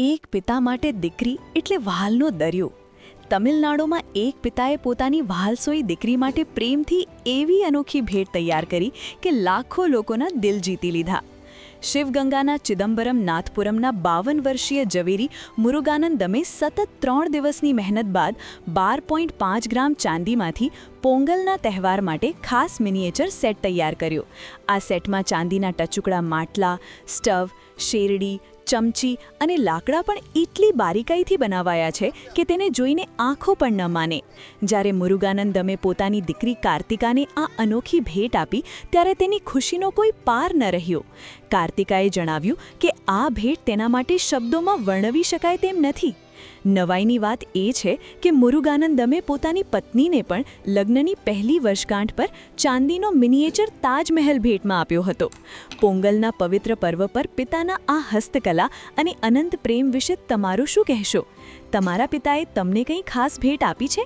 એક પિતા માટે દીકરી એટલે વહાલનો દરિયો. તમિલનાડુમાં એક પિતાએ પોતાની વહાલસોઈ દીકરી માટે પ્રેમથી એવી અનોખી ભેટ તૈયાર કરી કે લાખો લોકોના દિલ જીતી લીધા. શિવગંગાના ચિદમ્બરમ નાથપુરમના 52 વર્ષીય ઝવેરી મુરુગાનંદમે સતત 3 દિવસની મહેનત બાદ 12.5 ગ્રામ ચાંદીમાંથી પોંગલના તહેવાર માટે ખાસ મિનિએચર સેટ તૈયાર કર્યો. આ સેટમાં ચાંદીના ટચુકડા માટલા, સ્ટવ, શેરડી, ચમચી અને લાકડા પણ એટલી બારીકાઈથી બનાવાયા છે કે તેને જોઈને આંખો પણ ન માને. જ્યારે મુરુગાનંદમે પોતાની દીકરી કાર્તિકાને આ અનોખી ભેટ આપી ત્યારે તેની ખુશીનો કોઈ પાર ન રહ્યો. કાર્તિકાએ જણાવ્યું કે આ ભેટ તેના માટે શબ્દોમાં વર્ણવી શકાય તેમ નથી. નવાઈની વાત એ છે કે મુરુગાનંદમે પોતાની પત્નીને પણ લગ્નની પહેલી વર્ષગાંઠ પર ચાંદીનો મિનિએચર તાજમહેલ ભેટમાં આપ્યો હતો. પોંગલના પવિત્ર પર્વ પર પિતાના આ હસ્તકલા અને અનંત પ્રેમ વિશે તમારું શું કહેશો? તમારા પિતાએ તમને કંઈ ખાસ ભેટ આપી છે?